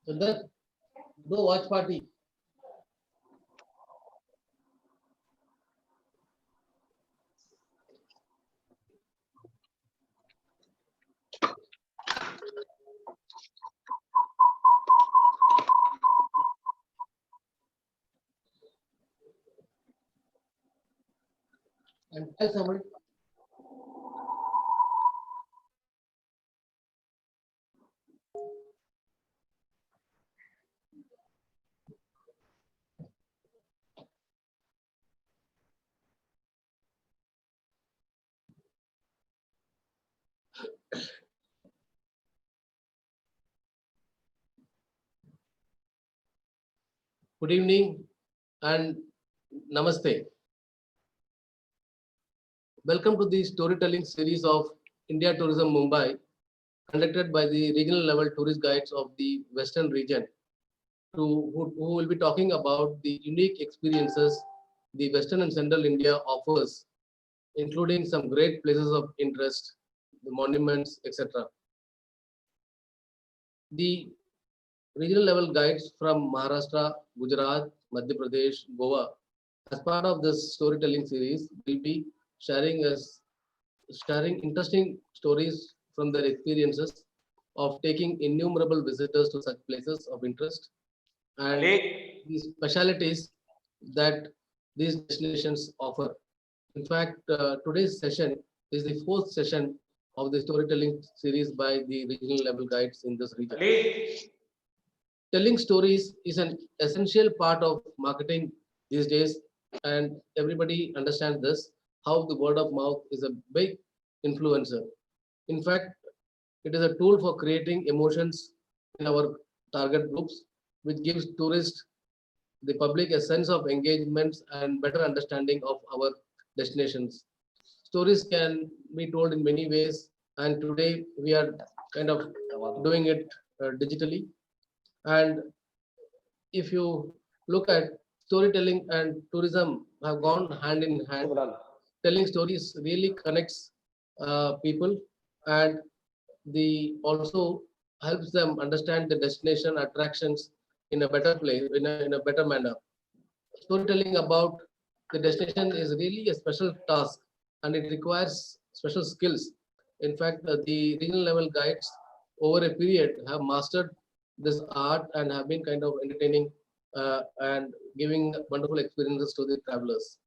So that go watch party. And tell somebody. Good evening and namaste. Welcome to the storytelling series of India Tourism Mumbai, conducted by the regional level tourist guides of the Western region, who will be talking about the unique experiences the Western and Central India offers, including some great places of interest, the monuments, etc. The regional level guides from Maharashtra, Gujarat, Madhya Pradesh, Goa, as part of this storytelling series, will be sharing us sharing interesting stories from their experiences of taking innumerable visitors to such places of interest and the specialities that these destinations offer. In fact, today's session is the fourth session of the storytelling series by the regional level guides in this region. Telling stories is an essential part of marketing these days, and everybody understands this, how the word of mouth is a big influencer. In fact, it is a tool for creating emotions in our target groups, which gives tourists, the public, a sense of engagement and better understanding of our destinations. Stories can be told in many ways, and today we are kind of doing it digitally. And if you look at storytelling and tourism have gone hand in hand, telling stories really connects people, and the also helps them understand the destination attractions in a better place, in a better manner. Storytelling about the destination is really a special task, and it requires special skills. In fact, the regional level guides over a period have mastered this art and have been kind of entertaining and giving wonderful experiences to the travelers.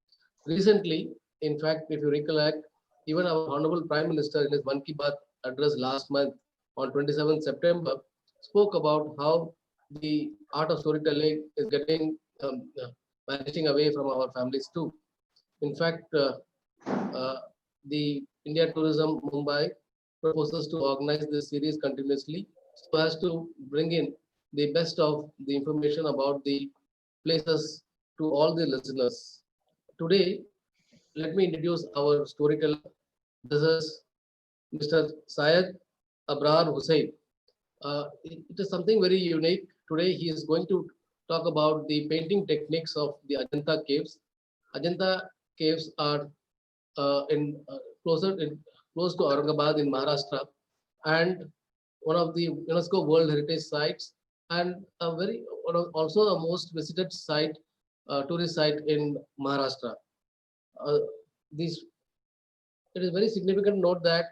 Recently, In fact, if you recollect, even our Honorable Prime Minister in his Mann Ki Baat address last month on 27th September spoke about how the art of storytelling is getting vanishing away from our families too. In fact, uh, the India Tourism Mumbai proposes to organize this series continuously so as to bring in the best of the information about the places to all the listeners. Today, let me introduce our storyteller. This is Mr. Syed Abrar Hussain. It is something very unique. Today, he is going to talk about the painting techniques of the Ajanta caves. Ajanta caves are in closer in, close to Aurangabad in Maharashtra, and one of the UNESCO World Heritage sites, and a very also a most visited site, tourist site in Maharashtra. Uh, these It is very significant note that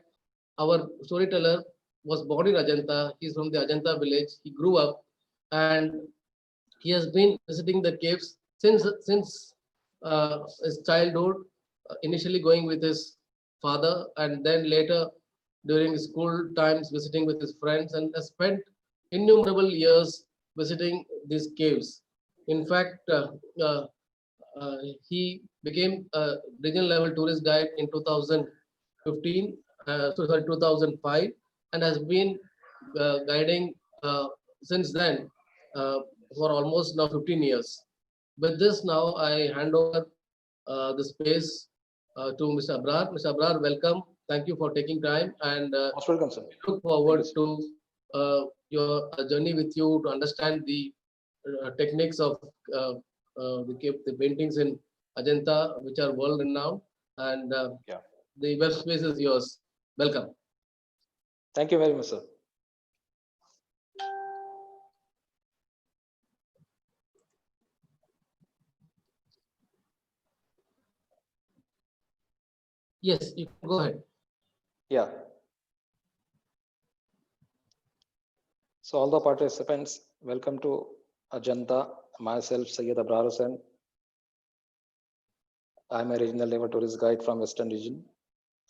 our storyteller was born in Ajanta. He's from the Ajanta village. He grew up, and he has been visiting the caves since his childhood. Initially going with his father, and then later during school times visiting with his friends, and has spent innumerable years visiting these caves. In fact, uh, he became a regional level tourist guide in 2015, sorry, 2005, and has been guiding since then uh, for almost now 15 years. With this, now I hand over the space to Mr. Abrar. Mr. Abrar, welcome. Thank you for taking time, and Most welcome, sir. we look Thank forward you, sir. to your journey with you to understand the techniques of the paintings in Ajanta, which are world renowned, and Yeah. the web space is yours. Welcome. Thank you very much, sir. Yes, you can go ahead. Yeah. So all the participants, welcome to Ajanta. Myself, Syed Abrar Hussain. I'm a regional level tourist guide from Western region.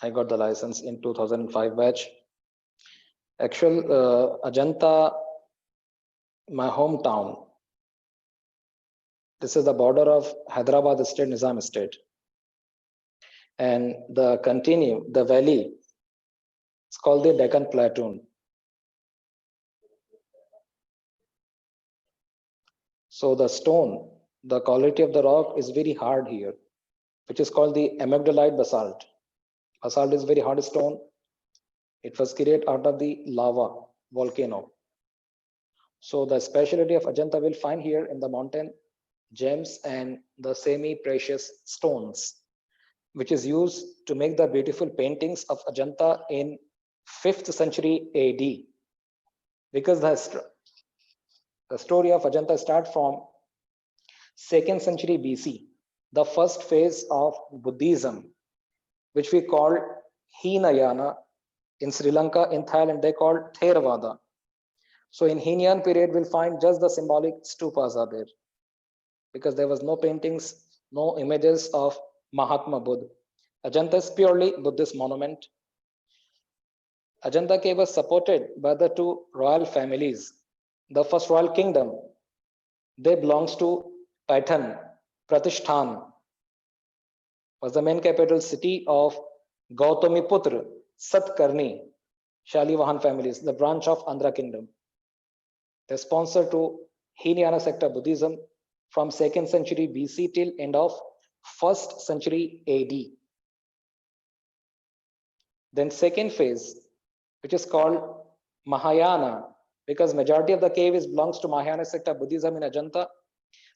I got the license in 2005 batch. Actual Ajanta, my hometown. This is the border of Hyderabad state, Nizam state. And the valley, it's called the Deccan Plateau. So the stone, the quality of the rock is very hard here, which is called the amygdalite basalt. Basalt is very hard stone. It was created out of the lava volcano. So the specialty of Ajanta will find here in the mountain gems and the semi-precious stones, which is used to make the beautiful paintings of Ajanta in 5th century AD. Because the story of Ajanta starts from 2nd century BC, the first phase of Buddhism, which we call Hinayana. In Sri Lanka, in Thailand, they call Theravada. So in Hinayan period, we'll find just the symbolic stupas are there, because there was no paintings, no images of Mahatma Buddha. Ajanta is purely Buddhist monument. Ajanta cave was supported by the two royal families. The first royal kingdom, they belongs to Paitan. Pratishthan was the main capital city of Gautamiputra, Satkarni, Shalivahan families, the branch of Andhra kingdom. The sponsor to Hinayana sector Buddhism from 2nd century BC till end of 1st century AD. Then second phase, which is called Mahayana, because majority of the cave is belongs to Mahayana sector Buddhism in Ajanta.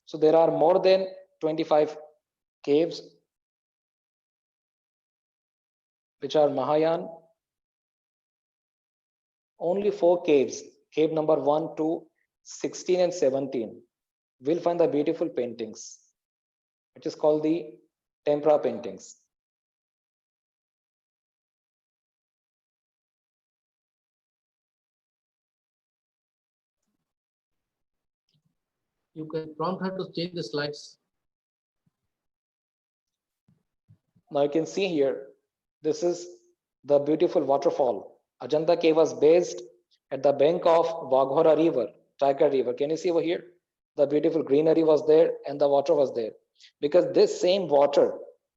So there are more than 25 caves which are Mahayana. Only 4 caves, cave number 1, 2, 16 and 17, we'll find the beautiful paintings, which is called the tempera paintings. You can prompt her to change the slides. Now you can see here, this is the beautiful waterfall. Ajanta cave was based at the bank of Waghora River, Tiger River. Can you see over here? The beautiful greenery was there and the water was there. Because this same water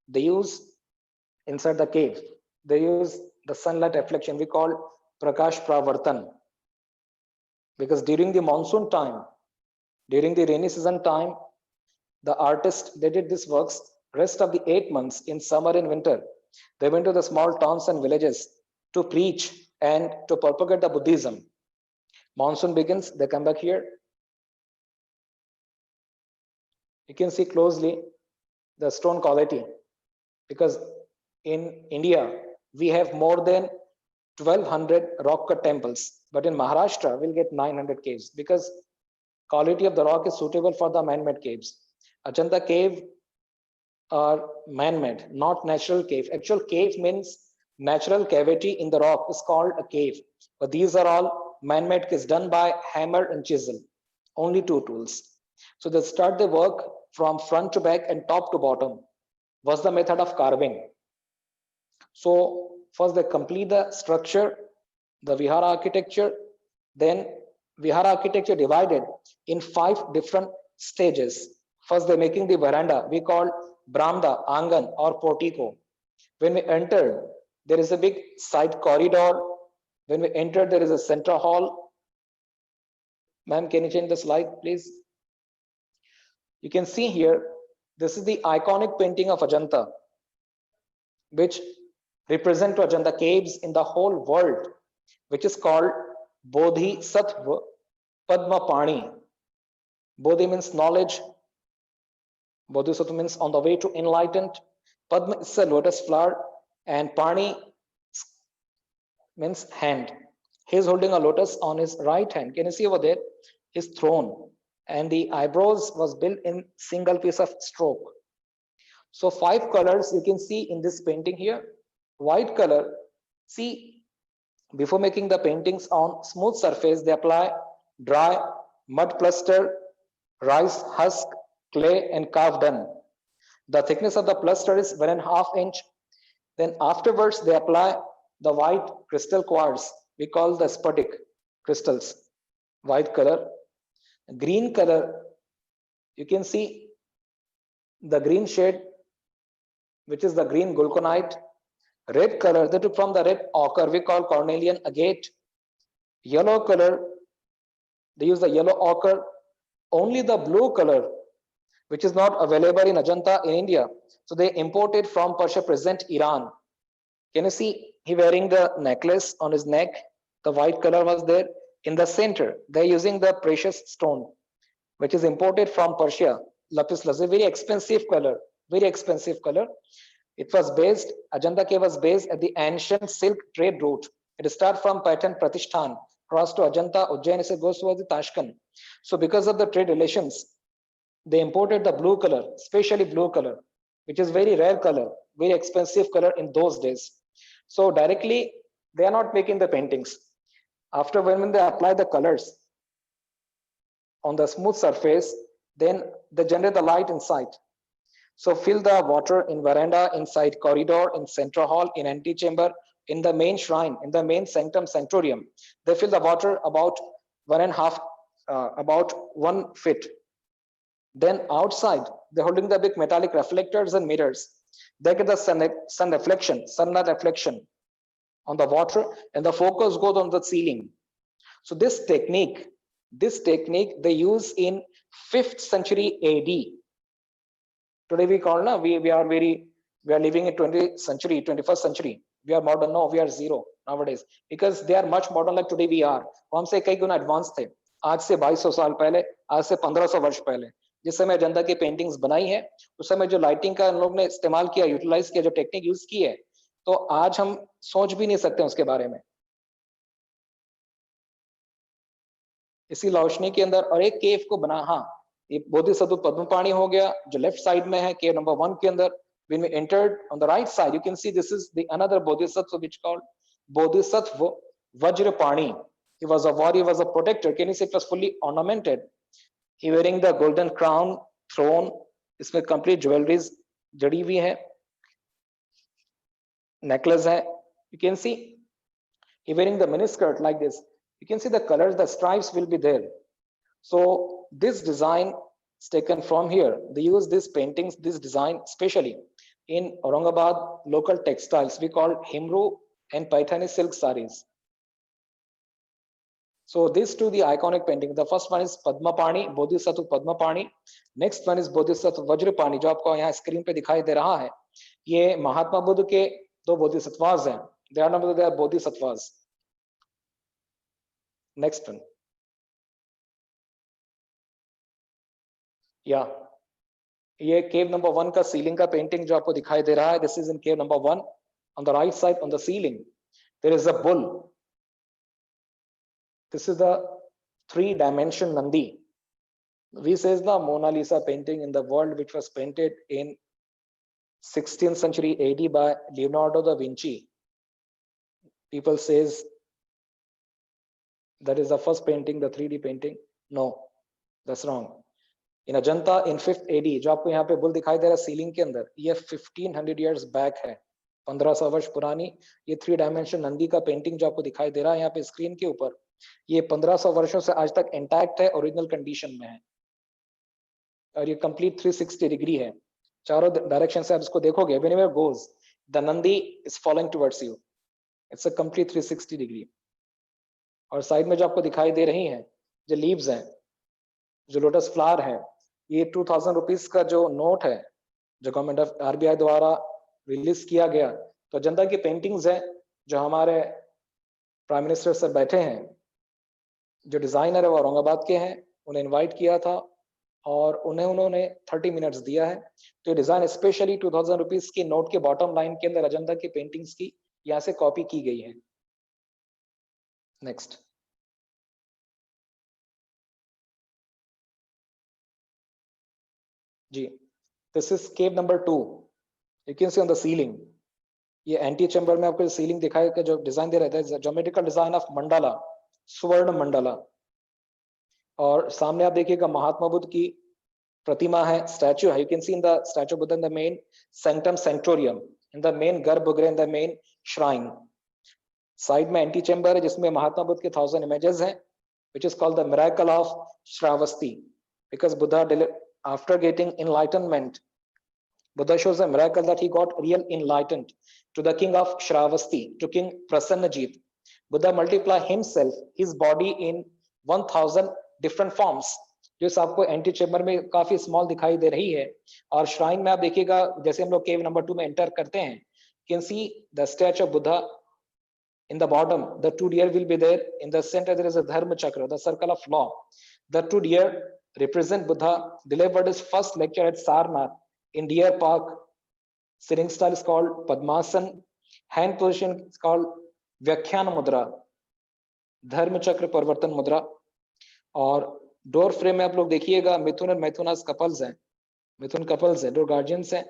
they use inside the cave. They use the sunlight reflection. We call Prakash Pravartan. Because during the monsoon time, during the rainy season time, the artists they did this works. Rest of the 8 months in summer and winter, they went to the small towns and villages to preach and to propagate the Buddhism. Monsoon begins, they come back here. You can see closely the stone quality, because in India we have more than 1200 rock cut temples, but in Maharashtra we'll get 900 caves, because quality of the rock is suitable for the man-made caves. Ajanta cave are man-made, not natural cave. Actual cave means natural cavity in the rock is called a cave, but these are all man-made caves done by hammer and chisel, only two tools. So they start the work from front to back and top to bottom. Was the method of carving. So first they complete the structure, the vihara architecture, then vihara architecture divided in 5 different stages. First they're making the veranda, we call Brahmda, Angan or portico. When we enter, there is a big side corridor. When we enter, there is a central hall. Ma'am, can you change the slide, please? You can see here, this is the iconic painting of Ajanta, which represent to Ajanta caves in the whole world, which is called Bodhisattva Padma Pani. Bodhi means knowledge. Bodhisattva means on the way to enlightened. Padma is a lotus flower, and Pani means hand. He is holding a lotus on his right hand. Can you see over there? His throne, and the eyebrows was built in single piece of stroke. So 5 colors you can see in this painting here. White color, see, before making the paintings on smooth surface, they apply dry mud plaster, rice husk, clay and carved done. The thickness of the plaster is 1.5 inch. Then afterwards they apply the white crystal quartz, we call the sphatic crystals. White color. Green color, you can see the green shade, which is the green gulconite. Red color, they took from the red ochre, we call cornelian agate. Yellow color, they use the yellow ochre. Only the blue color, which is not available in Ajanta in India, so they imported from Persia, present Iran. Can you see he wearing the necklace on his neck? The white color was there. In the center, they're using the precious stone, which is imported from Persia, lapis lazuli, very expensive color, very expensive color. It was based, Ajanta cave was based at the ancient silk trade route. It started from Patan Pratishthan, crossed to Ajanta, Ujjain, it goes towards the Tashkent. So because of the trade relations, they imported the blue color, especially blue color, which is very rare color, very expensive color in those days. So directly, they are not making the paintings. After when they apply the colors on the smooth surface, then they generate the light inside. So fill the water in veranda, inside corridor, in central hall, in antechamber, in the main shrine, in the main sanctum sanctorium. They fill the water about 1 feet. Then outside, they're holding the big metallic reflectors and mirrors. They get the sun reflection, sunlight reflection on the water, and the focus goes on the ceiling. So this technique they use in 5th century AD. Today we call we are living in 20th century, 21st century. We are modern, no, we are zero nowadays, because they are much modern like today we are. वो हमसे कई गुना advance थे. आज से 2200 साल पहले, आज से 1500 वर्ष पहले, जिस समय अजंता की पेंटिंग्स बनाई है, उस समय जो लाइटिंग का लोग ने इस्तेमाल किया, यूटिलाइज किया, जो टेक्निक यूज की है, तो आज हम सोच भी नहीं सकते उसके बारे में. इसी रोशनी के अंदर और एक केव को बना, हाँ, ये बोधिसत्व पद्मपाणि हो गया जो लेफ्ट साइड में है, केव नंबर 1 के अंदर. When we entered on the right side, you can see this is the another bodhisattva, which called Bodhisattva Vajrapani. He was a warrior, was a protector. Can you see it was fully ornamented? He wearing the golden crown, throne, इसमें complete jewelries जड़ी हुई है. necklace hai. You can see he wearing the miniskirt like this. You can see the colors, the stripes will be there. So this design is taken from here. They use these paintings, this design especially in Aurangabad local textiles. We call Himru and Paithani silk sarees. So these two the iconic painting. The first one is Padmapani, Bodhisattva Padmapani. Next one is Bodhisattva Vajrapani, जो आपको यहाँ screen पे दिखाई दे रहा है. ये महात्मा बुद्ध के दो बोधिसत्वास हैं. They are not the bodhisattvas. Next one. Yeah. ये cave number 1 का सीलिंग का पेंटिंग जो आपको दिखाई दे रहा है. This is in cave number 1. On the right side on the ceiling, there is a bull. This is the 3-dimension Nandi. We says the Mona Lisa painting in the world, which was painted in 16th century AD by Leonardo da Vinci. People says that is the first painting, the 3D painting. No, that's wrong. In Ajanta in 5th AD, जो आपको यहाँ पे bull दिखाई दे रहा है ceiling के अंदर, ये 1500 years back है, 1500 वर्ष पुरानी ये 3-dimension नंदी का पेंटिंग जो आपको दिखाई दे रहा है यहाँ पे स्क्रीन के ऊपर, ये 1500 वर्षों से आज तक इंटैक्ट है, ओरिजिनल कंडीशन में है और ये कंप्लीट 360 डिग्री है. चारों डायरेक्शन से आप इसको देखोगे, whenever goes the Nandi is following towards you. It's a complete 360 degree. और साइड में जो आपको दिखाई दे रही हैं जो लीव्स हैं, जो लोटस फ्लावर है, ये 2000 रुपीस का जो नोट है जो गवर्नमेंट ऑफ RBI द्वारा रिलीज किया गया. तो जनता की पेंटिंग्स है जो हमारे प्राइम मिनिस्टर सर बैठे हैं, जो डिजाइनर है वो औरंगाबाद के हैं, उन्हें इनवाइट किया था और उन्होंने 30 मिनट्स दिया है. तो डिजाइन स्पेशली 2000 रुपीस की नोट के बॉटम लाइन के अंदर अजंता की पेंटिंग्स की यहाँ से कॉपी की गई है. नेक्स्ट. जी, this is cave number 2. You can see on the ceiling, ये एंटी चैम्बर में आपको सीलिंग दिखाई का जो डिजाइन दे रहा है, ज्योमेट्रिकल डिजाइन ऑफ मंडला, स्वर्ण मंडला. और सामने आप देखिएगा महात्मा बुद्ध की प्रतिमा है, स्टैचू है. You can see in the statue Buddha in the main sanctum sanctorium, in the main garbhagriha, in the main shrine. Side में एंटी चैम्बर है जिसमें महात्मा बुद्ध के 1000 इमेजेस हैं, which is called the miracle of Shravasti, because Buddha, after getting enlightenment, Buddha shows a miracle that he got real enlightened to the king of Shravasti, to King Prasannajit. Buddha multiplied himself, his body in 1000 different forms. जो आपको anti chamber में काफी small दिखाई दे रही है. और shrine में आप देखिएगा जैसे हम लोग केव नंबर 2 में एंटर करते हैं, you can see the statue of Buddha. In the bottom, the 2 deer will be there. In the center, there is a Dharma Chakra, the circle of law. The 2 deer represent Buddha delivered his first lecture at Sarnath in Deer Park. Sitting style is called Padmasan. Hand position is called Vyakhyana Mudra, Dharma Chakra Parvartan Mudra. और door frame में आप लोग देखिएगा मिथुन और मैथुनास couples हैं, मिथुन couples हैं, door guardians हैं.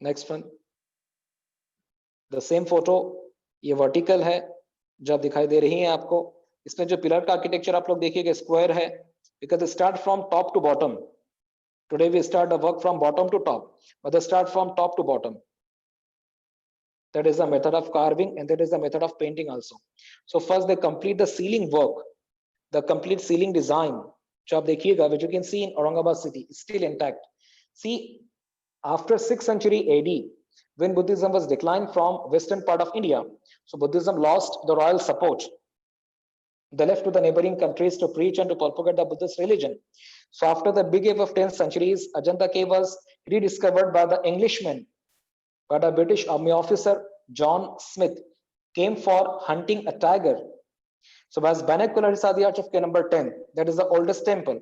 Next one, the same photo, ये वर्टिकल है जो आप दिखाई दे रही है आपको. इसमें जो पिलर का आर्किटेक्चर आप लोग देखिएगा स्क्वायर है, because start from top to bottom. Today we start the work from bottom to top, but start from top to bottom. That is the method of carving and that is the method of painting also. So first they complete the ceiling work, the complete ceiling design जो आप देखिएगा, which you can see in Aurangabad city, still intact. See, after 6th century AD, when Buddhism was declined from western part of India, so Buddhism lost the royal support. They left to the neighboring countries to preach and to propagate the Buddhist religion. So after the big wave of 10th centuries, Ajanta cave was rediscovered by the Englishmen, but a British army officer, John Smith, came for hunting a tiger. So as binocular he saw the arch of cave number 10, that is the oldest temple.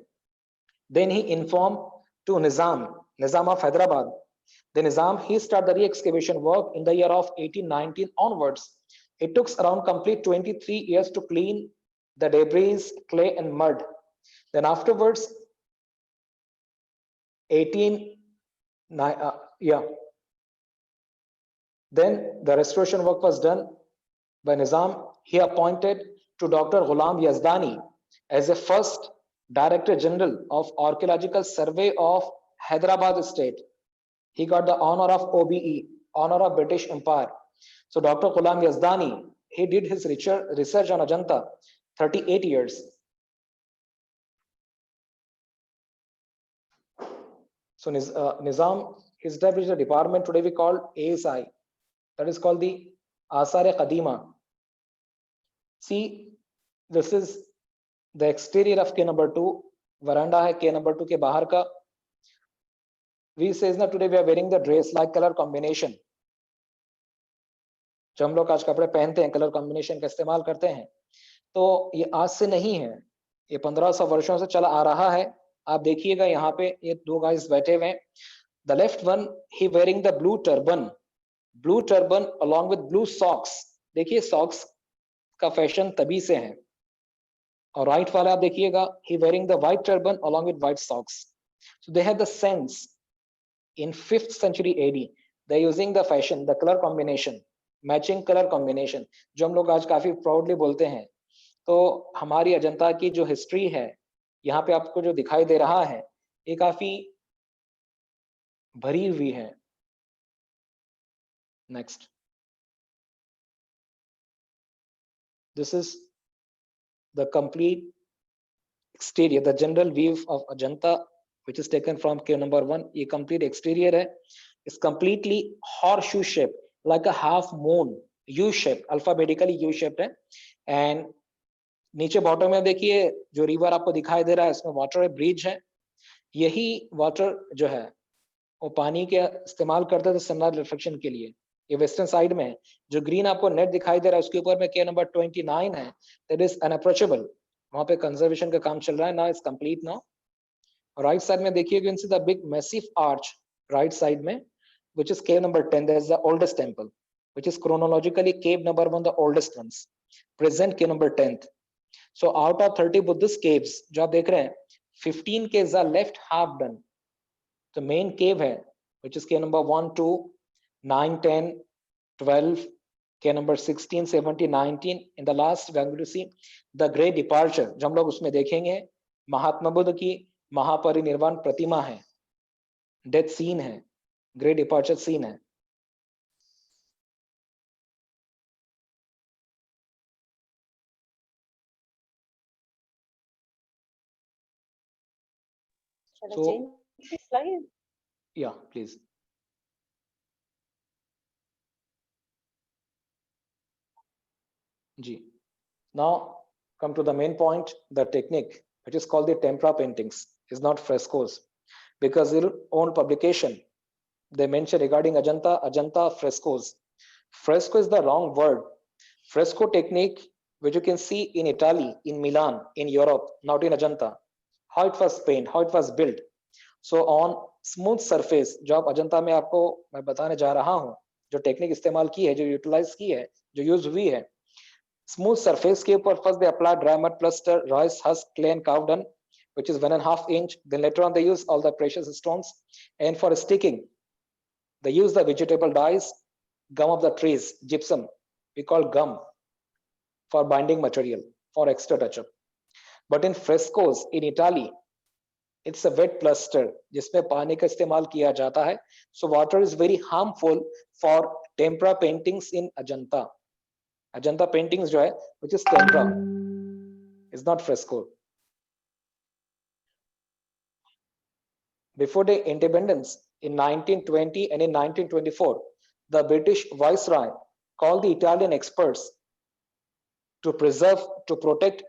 Then he informed to Nizam of Hyderabad. The Nizam, he started the re-excavation work in the year of 1819 onwards. It took around complete 23 years to clean the debris, clay and mud. Then afterwards, Then the restoration work was done by Nizam. He appointed to Dr. Ghulam Yazdani as a first Director General of Archaeological Survey of Hyderabad state. He got the honor of OBE, honor of British Empire. So Dr. Ghulam Yazdani, he did his research on Ajanta 38 years. So Nizam established a department today we call ASI, that is called the Asar-e Qadima. See, this is the exterior of K number 2, veranda hai K number 2 ke bahar ka. We says na today we are wearing the dress like color combination. जो हम लोग आज कपड़े पहनते हैं colour combination का इस्तेमाल करते हैं, तो ये आज से नहीं है, ये 1500 वर्षों से चला आ रहा है. आप देखिएगा यहाँ पे ये दो गाइस बैठे हुए हैं. The left one he wearing the blue turban along with blue socks. देखिए socks का फैशन तभी से है. और राइट वाला आप देखिएगा he wearing the white turban along with white socks. So they had the sense in 5th century AD. They're using the fashion, the color combination, matching colour combination, जो हम लोग आज काफी प्राउडली बोलते हैं. तो हमारी अजंता की जो हिस्ट्री है यहाँ पे आपको जो दिखाई दे रहा है ये काफी भरी हुई है. Next, this is the complete exterior, the general view of Ajanta which is taken from के नंबर 1. ये कंप्लीट एक्सटीरियर है. It's completely horse shoe shape like a half moon, U shape, alphabetically U shaped है. And नीचे bottom में देखिए जो river आपको दिखाई दे रहा है इसमें वाटर है, ब्रिज है. यही वाटर जो है वो पानी के इस्तेमाल करते थे सनलाइट रिफ्लेक्शन के लिए. ये वेस्टर्न साइड में है. जो ग्रीन आपको नेट दिखाई दे रहा है उसके ऊपर में के नंबर 29 है, दैट इज अनअप्रोचेबल. वहां पे कंजर्वेशन का काम चल रहा है. Now it's complete now. Right side में देखिए you can see the big massive arch right side में, which is cave number 10. That is the oldest temple, which is chronologically cave number 1, the oldest ones. Present cave number 10th. So out of 30 Buddhist caves, जो आप देख रहे हैं, 15 caves are left half done. The main cave है, which is cave number 1, 2, 9, 10, 12, cave number 16, 17, 19. In the last, we are going to see the great departure. जो हम लोग उसमें देखेंगे, महात्मा बुद्ध की महापरिनिर्वाण प्रतिमा है, डेथ सीन है, ग्रेट डिपार्चर सीन है. So, yeah, please. Ji. Now come to the main point. The technique, which is called the tempera paintings, is not frescoes, because their own publication they mention regarding Ajanta frescoes. Fresco is the wrong word. Fresco technique, which you can see in Italy, in Milan, in Europe, not in Ajanta. How it was painted, how it was built. So on smooth surface, जो आप अजंता में आपको मैं बताने जा रहा हूँ, जो टेक्निक इस्तेमाल की है, जो यूटिलाइज की है, जो यूज हुई है, स्मूथ सरफेस के ऊपर first they apply dry mud plaster, rice husk, clay and cow dung, which is 1.5 inch. Then later on they use all the precious stones, and for sticking they use the vegetable dyes, gum of the trees, gypsum, we call gum, for binding material, for extra touch-up. But in frescoes in Italy, it's a wet plaster जिसमें पानी का इस्तेमाल किया जाता है. So water is very harmful for tempera paintings in Ajanta. Ajanta paintings जो है, which is tempera, is not fresco. Before the independence in 1920 and in 1924, the British Viceroy called the Italian experts to preserve, to protect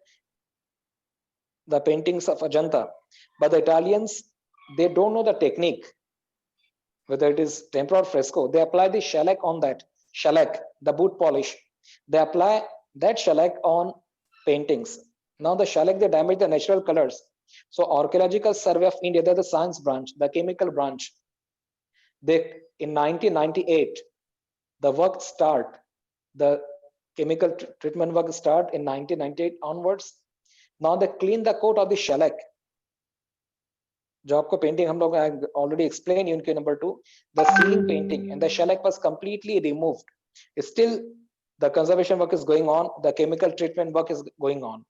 the paintings of Ajanta. But the Italians, they don't know the technique, whether it is tempera or fresco. They apply the shellac on that, shellac, the boot polish. They apply that shellac on paintings. Now the shellac, they damage the natural colors. So Archaeological Survey of India, they're the science branch, the chemical branch. They, in 1998, the work start, the chemical treatment work start in 1998 onwards. Now they clean the coat of the shellac. जो आपको painting हम लोग already explained unit number 2, the ceiling painting, and the shellac was completely removed. Still, the conservation work is going on, the chemical treatment work is going on.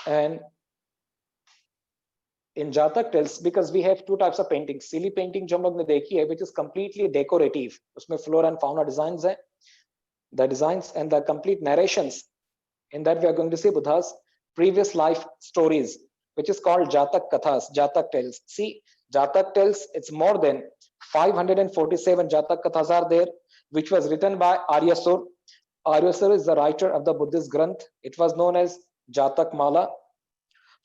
And in Jatak tells, because we have two types of paintings. Silly painting जो हम लोग ने देखी है, which is completely decorative. उसमें flora and fauna designs है. The designs and the complete narrations. In that we are going to see Buddha's previous life stories, which is called Jatak Kathas, Jatak Tales. See, Jatak Tales, it's more than 547 Jatak Kathas are there, which was written by Aryasur. Aryasur is the writer of the Buddhist Granth. It was known as Jatak Mala.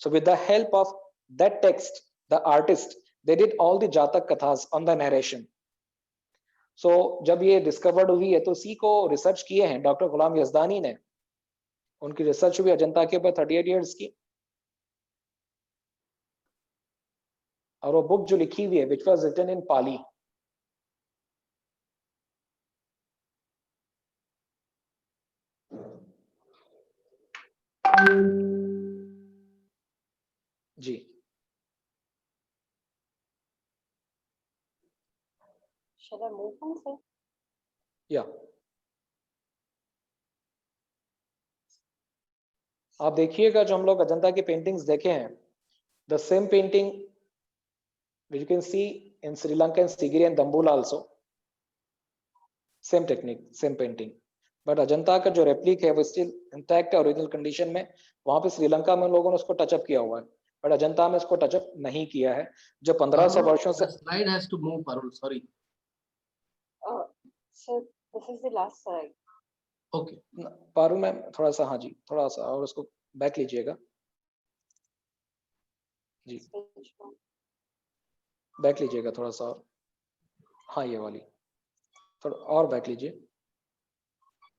So with the help of that text, the artist, they did all the Jatak Kathas on the narration. So जब ये discovered हुई है तो इसी को research किए हैं doctor गुलाम यजदानी ने. उनकी रिसर्च हुई अजंता के ऊपर 38 इयर्स की, और वो बुक जो लिखी हुई है which was written in Pali. जी Shall I move on, sir? या आप देखिएगा जो हम लोग अजंता की पेंटिंग्स देखे हैं, the same painting which you can see in Sri Lanka and Sigiri and Dambulla also, same technique, same painting. But Ajanta का जो रेप्लिक है वो स्टिल इंटैक्ट है ओरिजिनल कंडीशन में. वहां पे श्रीलंका में लोगों ने उसको टचअप किया हुआ है, बट अजंता में इसको टचअप नहीं किया है. जो 1500 वर्षों से slide has to move, Parul, sorry. Sir, this is the last slide. Okay. Paru ma'am थोड़ा सा, हाँ जी थोड़ा सा और उसको बैक लीजिएगा जी, Page one. बैक लीजिएगा थोड़ा सा और, हाँ ये वाली थोड़ा और बैक लीजिए,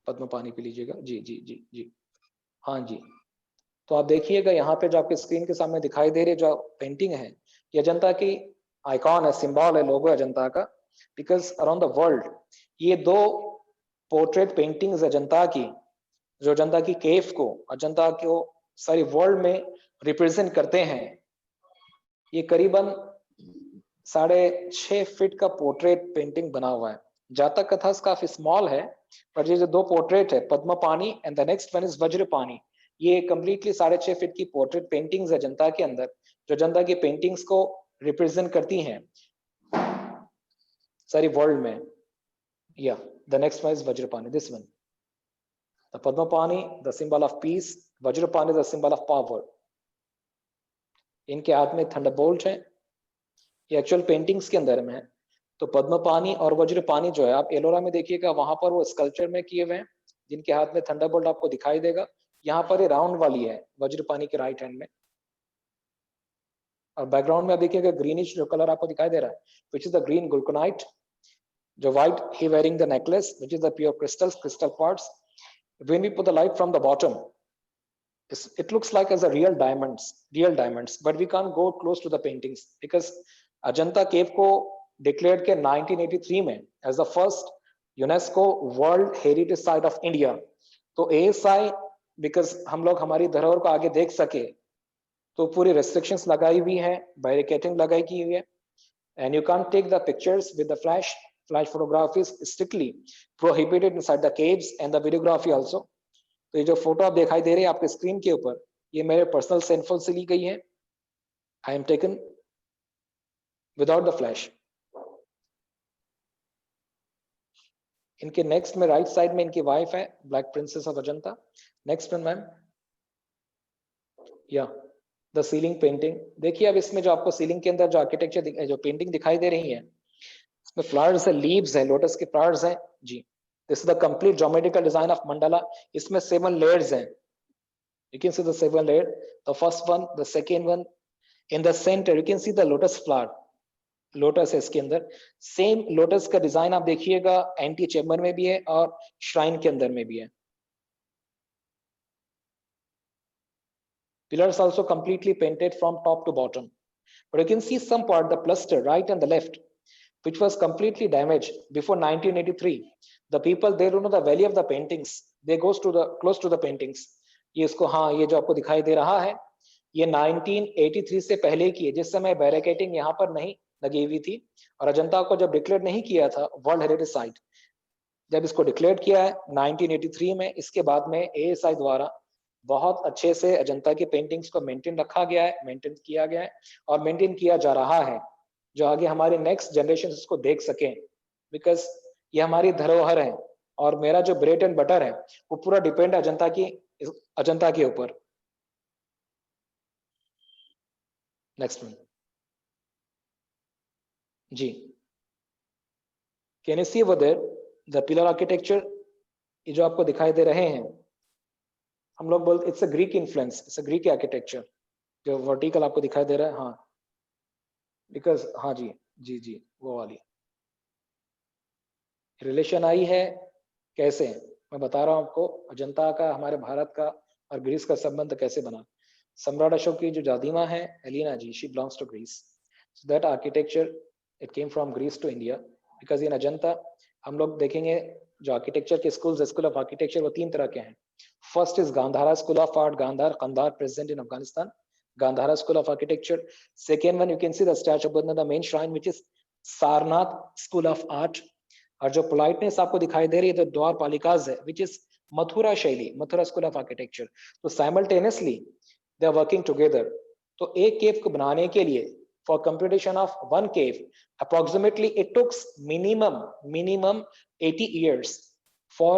पद्म पानी पे लीजिएगा जी जी जी जी, हाँ जी. तो आप देखिएगा यहाँ पे जो आपके स्क्रीन के सामने दिखाई दे रही जो पेंटिंग है, ये अजंता की आइकॉन है, सिंबल है, लोगो अजंता का. बिकॉज अराउंड द वर्ल्ड ये दो पोर्ट्रेट पेंटिंग्स अजंता की, जो अजंता की केव को, अजंता को सारी वर्ल्ड में रिप्रेजेंट करते हैं. ये करीबन 6.5 फीट का पोर्ट्रेट पेंटिंग बना हुआ है. जातक कथास काफी स्मॉल है, पर ये जो दो पोर्ट्रेट है, पद्म पानी and the next one is वज्र पानी, ये कंप्लीटली 6.5 फीट की पोर्ट्रेट पेंटिंग्स है अजंता के अंदर, जो अजंता की पेंटिंग्स को रिप्रेजेंट करती हैं सारी वर्ल्ड में. या द नेक्स्ट वन इज वज्र पानी, दिस वन, द पद्म पानी द सिंबल ऑफ पीस, वज्र पानी द सिंबल ऑफ पावर. इनके हाथ में थंडरबोल्ट है, ये एक्चुअल पेंटिंग्स के अंदर में है. तो पद्म पानी और वज्र पानी जो है, आप एलोरा में देखिएगा वहां पर वो स्कल्पचर में किए हुए हैं, जिनके हाथ में थंडरबोल्ट आपको दिखाई देगा. यहाँ पर ये राउंड वाली है वज्र पानी के राइट हैंड में, और बैकग्राउंड में आप देखिएगा ग्रीनिश जो कलर आपको दिखाई दे रहा है, which is the green glauconite. जो white he wearing the necklace which is the pure crystals, crystal parts. When we put the light from the bottom, it looks like as a real diamonds, but we can't go close to the paintings because Ajanta cave को declared के 1983 में as the first UNESCO World Heritage Site of India. तो ASI because हम लोग हमारी धरोहर को आगे देख सके तो पूरी restrictions लगाई हुई है, barricading लगाई की हुई है, and you can't take the pictures with the flash photography is strictly prohibited inside the caves and the videography also. तो ये जो फोटो आप दिखाई दे रहे हैं आपके स्क्रीन के ऊपर, ये मेरे पर्सनल सेलफोन से ली गई है. I am taken without the flash. इनके नेक्स्ट में राइट साइड में इनकी वाइफ है, black princess of Ajanta. Next one ma'am, या द सीलिंग पेंटिंग. देखिए अब इसमें जो आपको सीलिंग के अंदर जो आर्किटेक्चर जो पेंटिंग दिखाई दे रही है, इसमें फ्लावर्स है, लीव्स है, लोटस के फ्लावर्स हैं जी. This is the complete geometrical design of mandala. इसमें 7 layers हैं. You can see the 7 layers. The first one, the second one, in the center you can see the lotus flower. Lotus है इसके अंदर. Same lotus का design आप देखिएगा anti chamber में भी है और श्राइन के अंदर में भी है. Pillars also completely painted from top to bottom. But you can see some part, the plaster right and the left, which was completely damaged before 1983. The people they don't know the value of the paintings. They goes to the close to the paintings. ये इसको, हाँ ये जो आपको दिखाई दे रहा है ये 1983 से पहले की है, जिस समय बैरिकेडिंग यहाँ पर नहीं लगी हुई थी और अजंता को जब डिक्लेयर नहीं किया था वर्ल्ड हेरिटेज साइट, जब इसको डिक्लेयर किया है 1983 में, इसके बाद में ASI द्वारा बहुत अच्छे से अजंता की पेंटिंग्स को मेंटेन रखा गया है, मेंटेन किया गया है और मेंटेन किया जा रहा है, जो आगे हमारे नेक्स्ट जनरेशन इसको देख सकें, बिकॉज ये हमारी धरोहर है और मेरा जो ब्रेड एंड बटर है वो पूरा डिपेंड है अजंता के ऊपर। नेक्स्ट वन जी, can you see over there the pillar architecture, ये जो आपको दिखाई दे रहे हैं, हम लोग बोलते it's a Greek influence, it's a Greek architecture, जो वर्टिकल आपको दिखाई दे रहा है। हाँ बिकॉज हाँ जी जी जी वो वाली रिलेशन आई है कैसे, मैं बता रहा हूं आपको अजंता का हमारे भारत का और ग्रीस का संबंध कैसे बना। सम्राट अशोक की जो दादीमा है Elina ji, she belongs to Greece, so that architecture it came from Greece to India, because in Ajanta हम लोग देखेंगे जो आर्किटेक्चर के स्कूल ऑफ आर्किटेक्चर वो 3 तरह के हैं। First is Gandhara school of art, Kandahar present in Afghanistan, Gandhara School of Architecture. Second one, you can see the statue of Buddha, the main shrine, which is Sarnath School of Art. और जो politeness आपको दिखाई दे रही है तो द्वार पालिकाज है, विच इज मथुरा शैली, मथुरा स्कूल ऑफ आर्किटेक्चर। तो simultaneously they are working together. तो एक केव को बनाने के लिए for computation of one cave approximately it took minimum 80 years for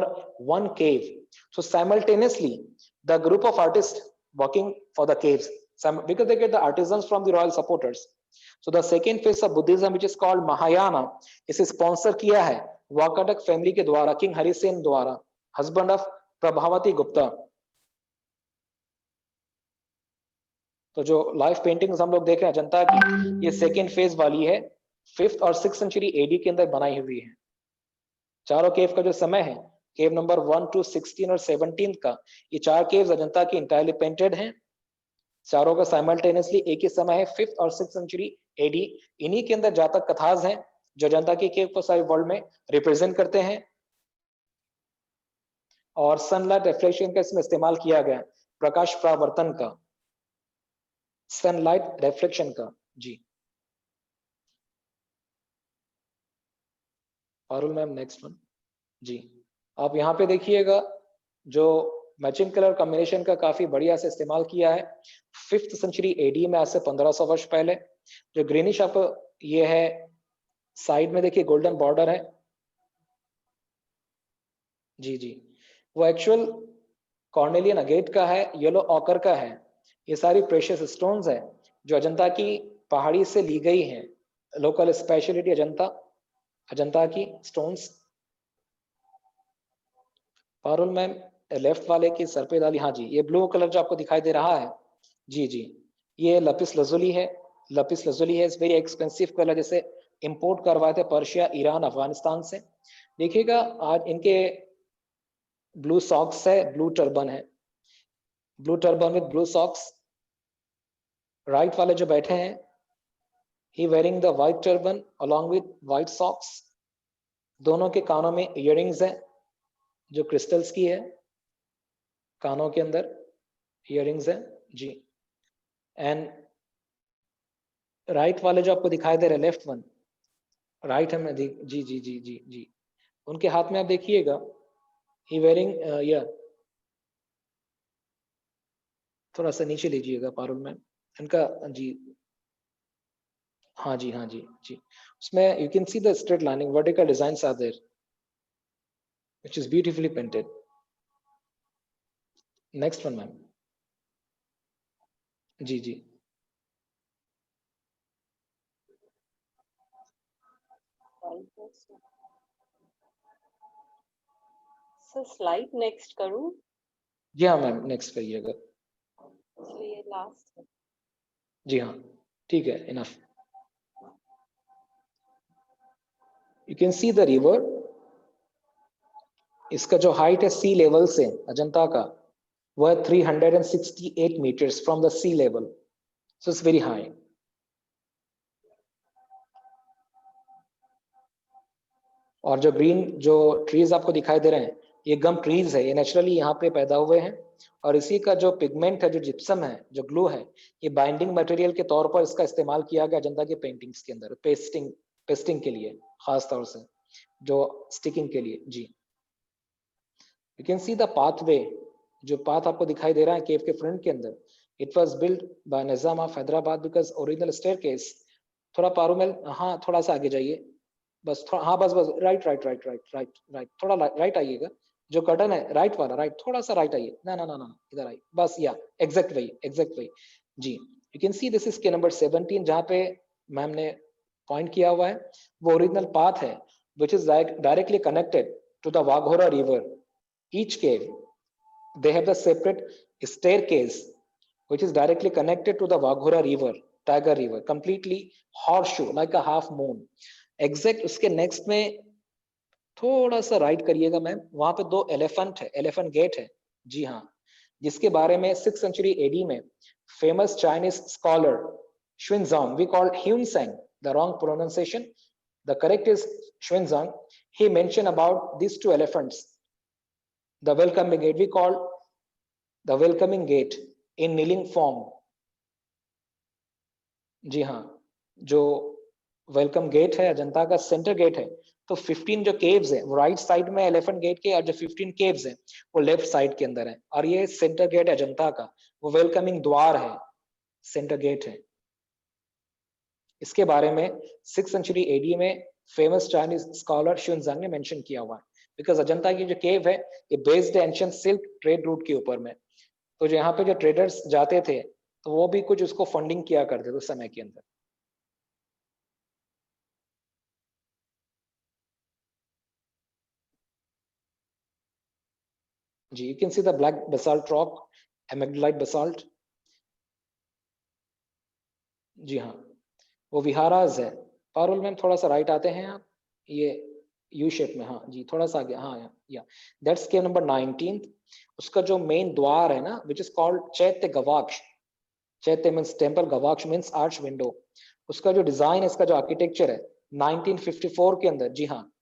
one cave. So simultaneously the group of artists working for the caves, because they get the artisans from the royal supporters. So the second phase of Buddhism, which is called Mahayana, इसे sponsor किया है Vakataka family के द्वारा, king Harisena द्वारा, husband of Prabhavati Gupta. तो जो live paintings हम लोग देख रहे हैं अजंता की, ये सेकेंड फेज वाली है, 5th और 6th सेंचुरी एडी के अंदर बनाई हुई है। चारों केव का जो समय है, केव नंबर 1 to 16 और 17 का, ये 4 केव्स अजंता की इंटायरली पेंटेड हैं। चारों का साइमल्टेनियसली एक ही समय है, 5th और 6th सेंचुरी एडी। इन्हीं के अंदर जातक कथाज हैं जो अजंता की केव को सारे वर्ल्ड में रिप्रेजेंट करते हैं। और सनलाइट रिफ्लेक्शन का इसमें इस्तेमाल किया गया, प्रकाश परावर्तन का, सनलाइट रिफ्लेक्शन का। जी पारुल मैम नेक्स्ट वन जी। आप यहाँ पे देखिएगा जो मैचिंग कलर कॉम्बिनेशन का काफी बढ़िया से इस्तेमाल किया है 5th सेंचुरी एडी में, आज से 1500 वर्ष पहले। जो ग्रीनिश आपको ये है साइड में देखिए गोल्डन बॉर्डर है जी जी, वो एक्चुअल कॉर्नेलियन अगेट का है, येलो ऑकर का है। ये सारी प्रेशियस स्टोन्स है जो अजंता की पहाड़ी से ली गई हैं, लोकल स्पेशलिटी अजंता की स्टोन्स। पारुल मैम लेफ्ट वाले की सर पे डाली, हाँ जी, ये ब्लू कलर जो आपको दिखाई दे रहा है जी जी, ये लपिस लजुली है। लपिस लजुली है, इस वेरी एक्सपेंसिव कलर, जैसे इंपोर्ट करवाए थे पर्शिया, ईरान, अफगानिस्तान से। देखिएगा आज इनके ब्लू सॉक्स है, ब्लू टर्बन है, blue turban with blue socks. Right वाले जो बैठे हैं, he wearing the white turban along with white socks. दोनों के कानों में इयररिंग्स है जो क्रिस्टल्स की है, कानों के अंदर इयररिंग्स है जी। एंड राइट वाले जो आपको दिखाई दे रहे, लेफ्ट वन, राइट है जी जी जी जी जी जी, उनके हाथ में आप देखिएगा ही वेयरिंग थोड़ा सा नीचे लीजिएगा पारुल मैम, इनका जी हाँ जी हाँ जी जी, उसमें you can see the straight lining, vertical designs are there which is beautifully painted. Next one ma'am जी जी। सर स्लाइड नेक्स्ट करूं? जी हाँ मैम नेक्स्ट करिएगा। ये लास्ट है। जी हाँ ठीक है, enough. You can see the river, इसका जो हाइट है सी लेवल से अजंता का, वह 368 meters from the sea level, so it's very high. और जो ग्रीन जो ट्रीज आपको दिखाई दे रहे हैं, ये गम ट्रीज है, ये नेचुरली यहाँ पे पैदा हुए हैं। और इसी का जो पिगमेंट है, जो जिप्सम है, जो ग्लू है, ये बाइंडिंग मटेरियल के तौर पर इसका इस्तेमाल किया गया अजंता की पेंटिंग्स के अंदर, पेस्टिंग के लिए, खास तौर से जो स्टिकिंग के लिए जी। You can see the pathway जो पाथ आपको दिखाई दे रहा है केव के फ्रंट के अंदर, it was build by Nizam of Hyderabad because original staircase, थोड़ा पारुमेल, हाँ थोड़ा सा आगे जाइए, बस थोड़ा, हाँ बस बस right right right right right right, थोड़ा राइट आइएगा, जो कर्टन है राइट वाला, राइट, थोड़ा सा राइट आइए, ना ना ना ना इधर आइए, बस या एग्जैक्ट वही जी। You can see this is cave number 17 जहाँ पे मैम ने पॉइंट किया हुआ है, वो ओरिजिनल पाथ है which is directly connected to the Waghora river. Each cave, they have the separate staircase which is directly connected to the Waghora river, Tiger river, completely horseshoe like a half moon. Exact उसके next में थोड़ा सा right करिएगा ma'am, वहां पे 2 elephant है, elephant gate है, जी हाँ, जिसके बारे में 6th century AD में famous Chinese scholar Xuanzang, we call Hunsang, the wrong pronunciation, the correct is Xuanzang. He mentioned about these 2 elephants, the welcoming gate, we call the welcoming gate in kneeling form. जी हाँ, जो welcome gate है अजंता का centre gate है, तो 15 जो caves है वो right side में एलिफेंट गेट के, और जो 15 केव्स है वो लेफ्ट साइड के अंदर है, और ये सेंटर गेट है अजंता का, वो वेलकमिंग द्वार है, सेंटर गेट है। इसके बारे में 6th century AD में फेमस चाइनीज स्कॉलर शुनजांग ने मेंशन किया हुआ है, बिकॉज अजंता की जो केव है ये based ancient silk trade route के ऊपर में, तो जो यहाँ पे जो ट्रेडर्स जाते थे तो वो भी कुछ उसको फंडिंग किया करते थे उस समय के अंदर। जी, you can see the black basalt rock, amygdalite basalt. जी हाँ, वो विहाराज है। पारुल मैम थोड़ा सा राइट आते हैं आप, ये यू शेप में, हाँ जी थोड़ा सा आगे, हाँ या दैट्स केव नंबर 19th। उसका जो मेन द्वार है ना, which is called chaitya gavaksha, chaitya means temple, gavaksha means arch window. उसका जो डिजाइन है, इसका जो आर्किटेक्चर है 1954 के अंदर, जी हाँ,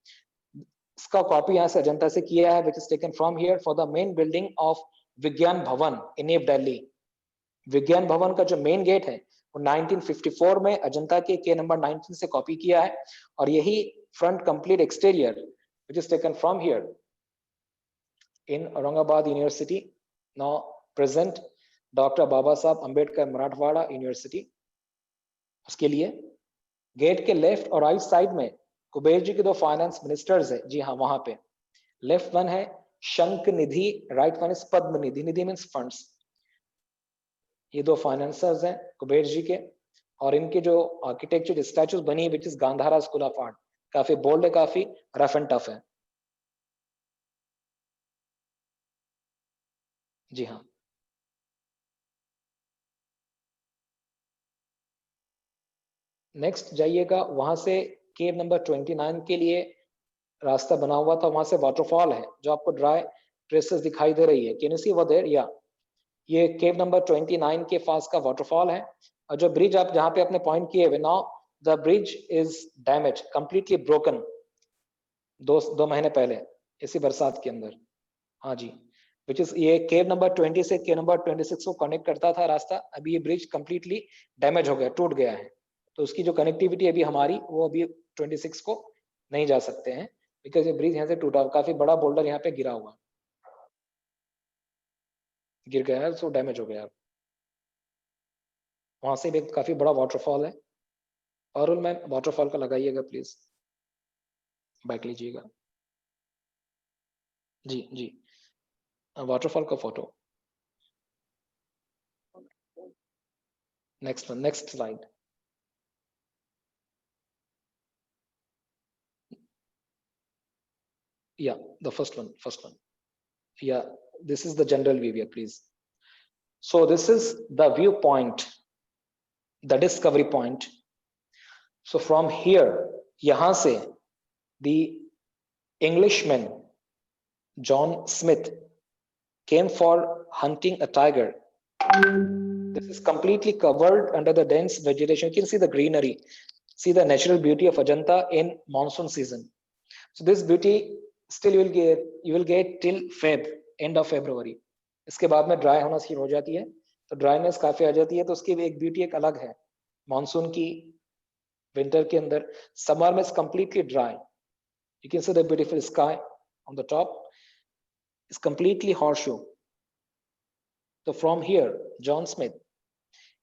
इसका कॉपी यहाँ से अजंता से किया है, which is taken from here for the main building of विज्ञान भवन इन न्यू दिल्ली। विज्ञान भवन का जो मेन गेट है वो 1954 में अजंता के नंबर 19 से कॉपी किया है, और यही front complete exterior which is taken from here in Aurangabad university, now present doctor Baba Saheb Ambedkar Marathwada university. उसके लिए गेट के लेफ्ट और राइट साइड में कुबेर जी के 2 फाइनेंस मिनिस्टर्स है, जी हाँ, वहां पे लेफ्ट वन है Shankha Nidhi, right one is Padma Nidhi, nidhi means funds. ये 2 फाइनेंसर्स हैं कुबेर जी के, और इनके जो आर्किटेक्चर स्टैचूज बनी which is Gandhara school of art, काफी बोल्ड है, काफी रफ एंड टफ है, जी हाँ। नेक्स्ट जाइएगा, वहां से केव नंबर 29 के लिए रास्ता बना हुआ था, वहां से वाटरफॉल है जो आपको ड्राई ट्रेसेस दिखाई दे रही है, can you see over there, या ये केव नंबर 29 के पास का वाटरफॉल है। और जो ब्रिज आप जहाँ पे अपने पॉइंट किए हुए, now the bridge is damage, completely broken, 2 महीने पहले इसी बरसात के अंदर, हाँ जी, विच इज ये केव नंबर 20 से केव नंबर 26 को कनेक्ट करता था रास्ता, अभी ये ब्रिज कंप्लीटली डैमेज हो गया, टूट गया है, तो उसकी जो कनेक्टिविटी अभी हमारी, वो अभी 26 को नहीं जा सकते हैं, बिकॉज ये ब्रिज यहाँ से टूटा, काफी बड़ा बोल्डर यहाँ पे गिरा हुआ, गिर गया है, सो डैमेज हो गया। वहां से भी काफी बड़ा वाटरफॉल है, और मैम वाटरफॉल का लगाइएगा प्लीज, बैक लीजिएगा, जी जी, वाटरफॉल का photo, next one, next slide. Yeah, the first one. Yeah, this is the general view here, please. So this is the viewpoint, the discovery point. So from here, yahan se the Englishman John Smith came for hunting a tiger. This is completely covered under the dense vegetation. You can see the greenery, see the natural beauty of Ajanta in monsoon season. So this beauty still you will get till Feb, end of February. इसके बाद में dry होना शुरू हो जाती है, तो dryness काफी आ जाती है, तो उसकी भी एक ब्यूटी एक अलग है मॉनसून की, विंटर के अंदर। समर में is completely dry, you can see the beautiful sky on the top, is completely horseshoe, So from here, John Smith,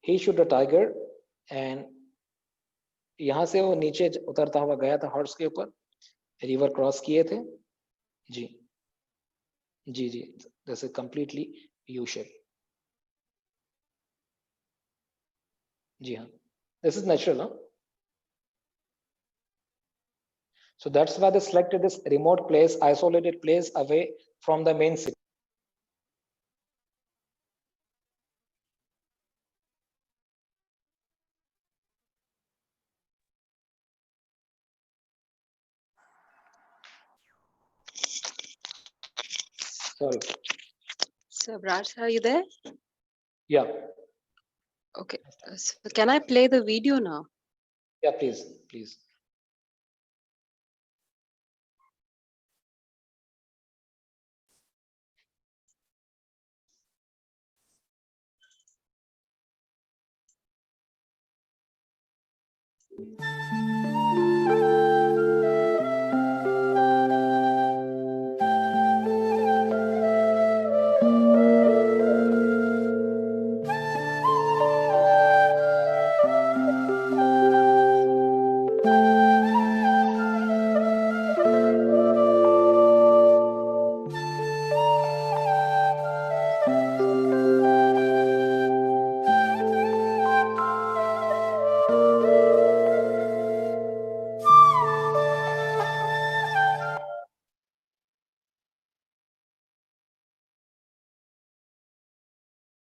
he shoot a tiger and यहाँ से वो नीचे उतरता हुआ गया था हॉर्स के ऊपर, रिवर क्रॉस किए थे जी जी जी this is completely U shape जी हाँ this is natural so that's why they selected this remote place, isolated place away from the main city. Sorry. So Raj, are you there? Yeah. Okay. So can I play the video now? Yeah, please, please.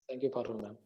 Thank you, Parul ma'am.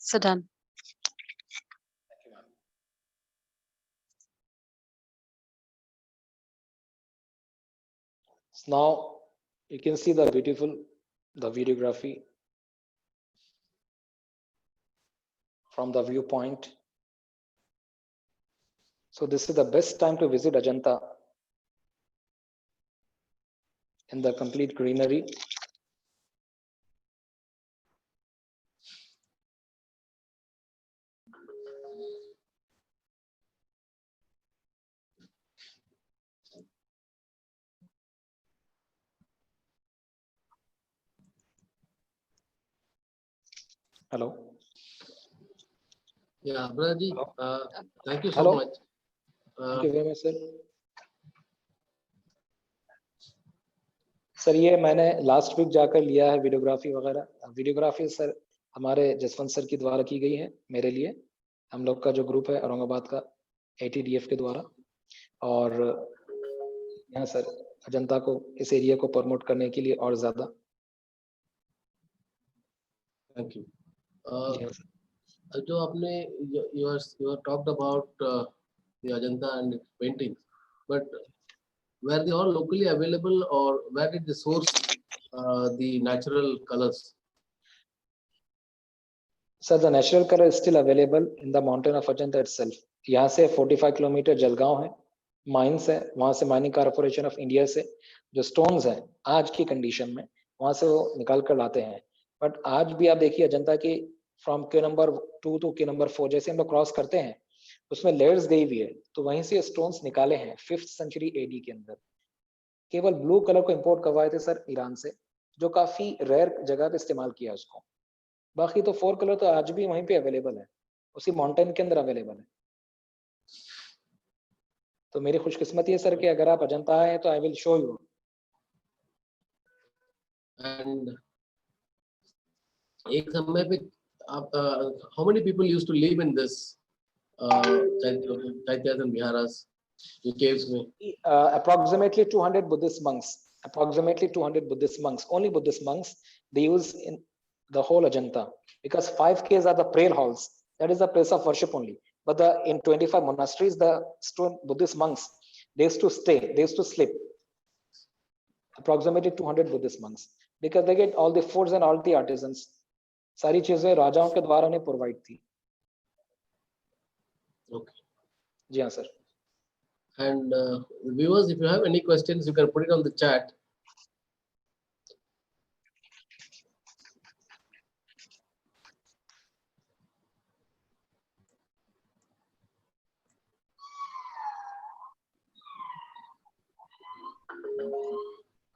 So done. Thank you, ma'am. So now you can see the videography from the viewpoint. So this is the best time to visit Ajanta in the complete greenery. Hello. Yeah, Brotherji, Hello. thank you so Hello. much. Thank you very much, sir. Sir ये मैंने last week जाकर लिया है videography वगैरह। Videography sir हमारे Jaswant sir के द्वारा की गई है मेरे लिए, हम लोग का जो ग्रुप है औरंगाबाद का ATDF के द्वारा, और यहाँ सर अजंता को इस एरिया को प्रमोट करने के लिए और ज्यादा। Thank you. जी हाँ सर। जो आपने you are talked about the Ajanta and its paintings, but were they all locally available, or where did they source the natural colors? Sir, the natural color is still available in the mountain of Ajanta itself. यहाँ से 45 kilometre Jalgaon है, mines है, वहां से mining corporation of India से जो stones हैं आज की कंडीशन में वहां से वो निकाल कर लाते हैं. बट आज भी आप देखिए अजंता की फ्रॉम के नंबर 2 टू के नंबर 4 जैसे हम लोग क्रॉस करते हैं उसमें लेयर्स गई हुई है, तो वहीं से स्टोन्स निकाले हैं 5th सेंचुरी एडी के अंदर. केवल ब्लू कलर को इंपोर्ट करवाए थे सर ईरान से, जो काफी रेयर जगह पे इस्तेमाल किया उसको. बाकी तो 4 कलर तो आज भी वहीं पे अवेलेबल है, उसी माउंटेन के अंदर अवेलेबल है. तो मेरी खुशकिस्मती है सर कि अगर आप अजंता आए तो आई विल शो यू. And एक समय पे आप how many people used to live in this Chaityas and Viharas, in caves में? Approximately 200 Buddhist monks. Approximately 200 Buddhist monks. Only Buddhist monks they use in the whole Ajanta, because 5 caves are the prayer halls. That is the place of worship only. But in 25 monasteries, the Buddhist monks they used to stay, they used to sleep. Approximately 200 Buddhist monks, because they get all the foods and all the artisans. सारी चीजें राजाओं के द्वारा ने provide थी. Okay. जी हाँ sir. And viewers, if you have any questions, you can put it on the chat.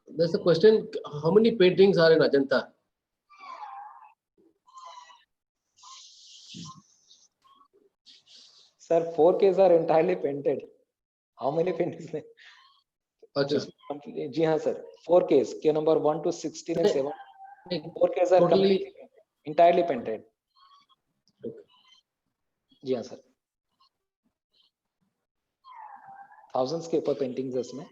There's a question: how many paintings are in Ajanta? Sir, 4 caves are entirely painted. How many paintings? अच्छा. जी हाँ sir, 4 caves, K number 1 to 16 and 7. 4 caves are Totally completely entirely painted. जी हाँ sir. Thousands के ऊपर paintings है इसमें.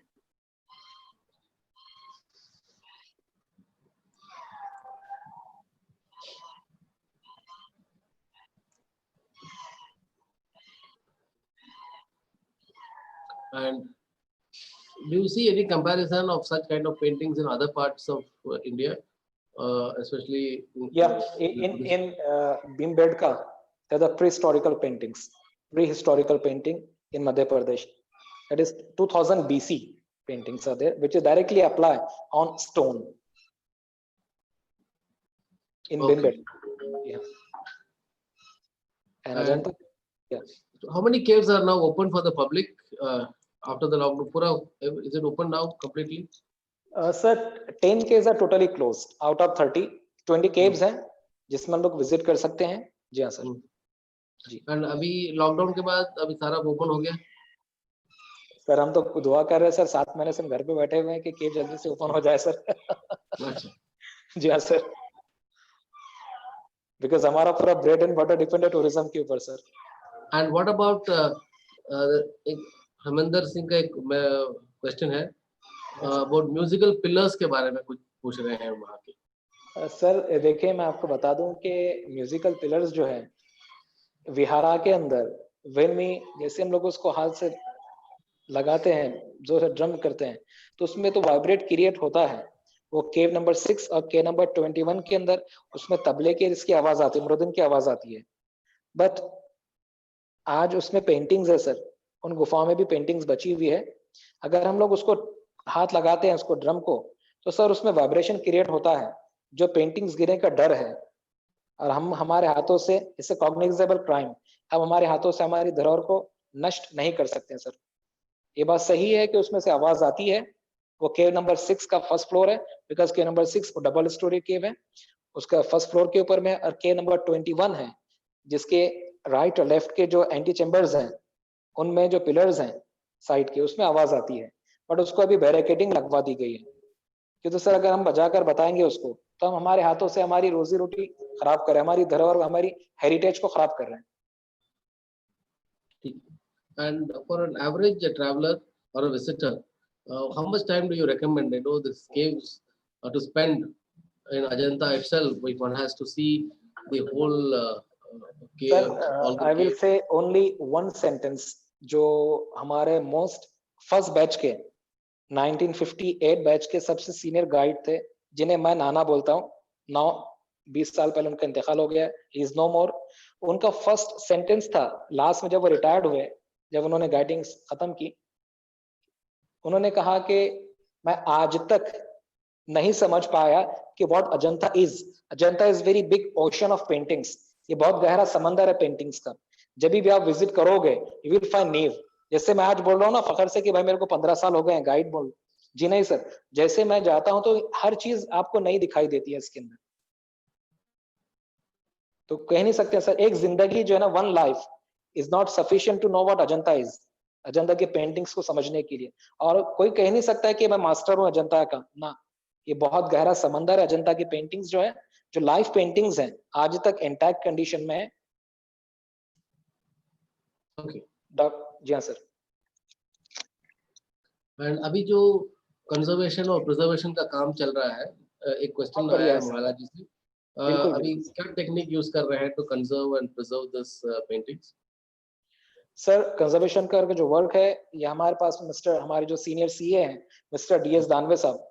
And do you see any comparison of such kind of paintings in other parts of India, especially? Yeah, in Bhimbedka, there are the prehistorical paintings, prehistorical painting in Madhya Pradesh. That is 2000 BC paintings are there, which is directly applied on stone in Okay. Bhimbedka. Yeah. And Ajanta, yeah. How many caves are now open for the public after the lockdown? Pura, is it open now completely? Sir, 10 caves are totally closed out of 30. 20 caves हैं जिसमें हम लोग visit कर सकते हैं. जी हाँ sir. Ji. And अभी lockdown के बाद अभी सारा ओपन हो गया? सर हम तो दुआ कर रहे हैं सर, 7 महीने से हम घर पे बैठे हुए हैं कि केव जल्दी से ओपन हो जाए सर. अच्छा. जी हाँ सर. बिकॉज हमारा पूरा ब्रेड एंड बटर डिपेंड है टूरिज्म के ऊपर सर. एंड व्हाट अबाउट एक हरमिंदर सिंह का एक क्वेश्चन है अबाउट म्यूजिकल पिलर्स के बारे में कुछ पूछ रहे हैं वहाँ के. सर देखिए मैं आपको बता दूं कि म्यूजिकल पिलर्स जो है विहारा के अंदर व्हेन वी जैसे हम लोग उसको हाथ से लगाते हैं, जो है ड्रम करते हैं, तो उसमें तो वाइब्रेट क्रिएट होता है. वो केव नंबर 6 और के नंबर 21 के अंदर उसमें तबले की इसकी आवाज आती है, मृदंग की आवाज आती है. बट आज उसमें पेंटिंग्स है सर, उन गुफाओं में भी पेंटिंग्स बची हुई है. अगर हम लोग उसको हाथ लगाते हैं उसको ड्रम को, तो सर उसमें वाइब्रेशन क्रिएट होता है, जो पेंटिंग्स गिरने का डर है. और हम हमारे हाथों से इससे कॉग्निजेबल क्राइम, हम हमारे हाथों से हमारी धरोहर को नष्ट नहीं कर सकते हैं सर. ये बात सही है कि उसमें से आवाज आती है. वो केव नंबर 6 का फर्स्ट फ्लोर है, because cave number 6 double storey cave है, उसका फर्स्ट फ्लोर के ऊपर में. और के नंबर 21 है जिसके राइट और लेफ्ट के जो एंटी चेम्बर्स हैं उनमें जो पिलर्स हैं साइड के, उसमें आवाज आती है. बट उसको अभी बैरिकेडिंग लगवा दी गई है, क्योंकि सर अगर हम बजाकर बताएंगे उसको तो हम हमारे हाथों से हमारी रोजी रोटी खराब कर रहे हैं, हमारी धरोहर हमारी हेरिटेज को खराब कर रहे हैं. And for an average traveler or a visitor, how much time do you recommend? You know, these caves to spend in Ajanta itself, if one has to see the whole cave. Sir, I will say only one sentence जो हमारे most first batch के 1958 batch के सबसे senior guide थे, जिन्हें मैं नाना बोलता हूँ। 20 साल पहले उनका इंतकाल हो गया, ही इज नो मोर। उनका फर्स्ट सेंटेंस था लास्ट में, जब वो रिटायर्ड हुए, जब उन्होंने गाइडिंग खत्म की, उन्होंने कहा कि मैं आज तक नहीं समझ पाया कि what Ajanta is. Ajanta is very big ocean of paintings. ये बहुत गहरा समंदर है पेंटिंग्स का। जब भी आप विजिट करोगे यू विल फाइंड नीव। जैसे मैं आज बोल रहा हूँ ना फखर से कि भाई मेरे को 15 साल हो गए हैं गाइड बोल, जी नहीं सर, जैसे मैं जाता हूं तो हर चीज आपको नई दिखाई देती है इसके अंदर। तो कह नहीं सकते सर, एक जिंदगी जो है ना, one life is not sufficient to know what Ajanta is, Ajanta के पेंटिंग्स को समझने के लिए। और कोई कह नहीं सकता है कि मैं मास्टर हूं अजंता का, ना, ये बहुत गहरा समंदर है। अजंता की पेंटिंग्स जो है, जो लाइफ पेंटिंग्स हैं, आज तक इंटैक्ट कंडीशन में है। Okay. जी हाँ सर। एंड अभी जो कंजर्वेशन और प्रिजर्वेशन का काम चल रहा है, एक क्वेश्चन बहुत बढ़िया आया है है सर। महाराज जी से, बिल्कुल अभी बिल्कुल क्या टेक्निक यूज कर रहे हैं to conserve and preserve this paintings? Sir, conservation का जो वर्क है, ये हमारे पास मिस्टर, हमारे जो सीनियर सीए हैं मिस्टर डीएस दानवे साहब,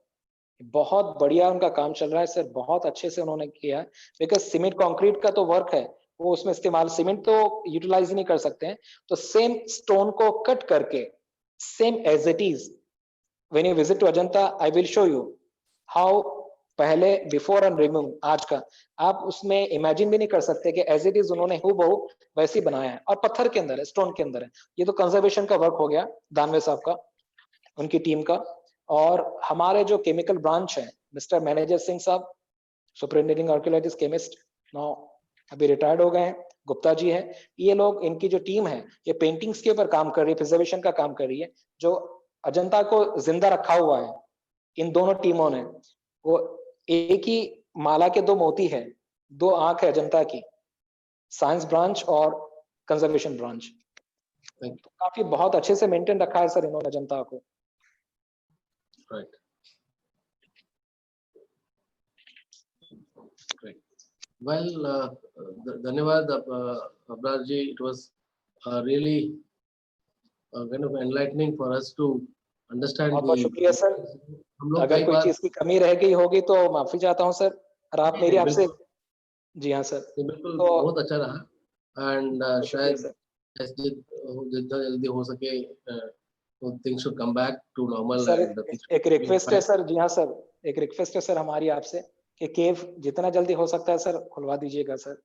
बहुत बढ़िया उनका काम चल रहा है सर, बहुत अच्छे से उन्होंने किया है। बिकॉज सीमेंट कंक्रीट का तो वर्क है, वो उसमें इस्तेमाल, सीमेंट तो यूटिलाइज नहीं कर सकते हैं, तो सेम स्टोन को कट करके same as it is, when you visit to Ajanta I will show you how, पहले बिफोर एंड रिमूव आज का आप उसमें इमेजिन भी नहीं कर सकते कि एज इट इज उन्होंने हूबहू वैसे ही बनाया है, और पत्थर के अंदर है, स्टोन के अंदर है। ये तो कंजर्वेशन का वर्क हो गया दानवे साहब का, उनकी टीम का। और हमारे जो केमिकल ब्रांच है, मिस्टर मैनेजर सिंह साहब, सुपरिटेंडिंग आर्कियोलॉजिस्ट केमिस्ट, नाउ अभी रिटायर्ड हो गए हैं, गुप्ता जी हैं, ये लोग, इनकी जो टीम है, ये पेंटिंग्स के ऊपर काम कर रही है, प्रिजर्वेशन का काम कर रही है, जो अजंता को जिंदा रखा हुआ है। इन दोनों टीमों ने, वो एक ही माला के दो मोती है, दो आंख है अजंता की, साइंस ब्रांच और कंजर्वेशन ब्रांच। तो काफी बहुत अच्छे से मेंटेन रखा है सर इन्होंने अजंता को। Right. Great. Well, धन्यवाद अब्रार जी. It was really kind of enlightening for us to understand बहुत बहुत शुक्रिया सर। हम लोग अगर कई कोई बार, चीज की कमी रह गई होगी तो माफी चाहता हूँ सर, और आप मेरी आपसे, बिल्कुल जी हाँ सर। बिल्कुल तो बहुत अच्छा रहा, एंड बहुत शुक्रिया शायद सर। ऐसे जितना जल्दी हो सके तो things should come back to normal sir and एक रिक्वेस्ट है सर, जी हाँ सर, एक रिक्वेस्ट है सर हमारी आपसे कि केव जितना जल्दी हो सकता है सर खुलवा दीजिएगा सर।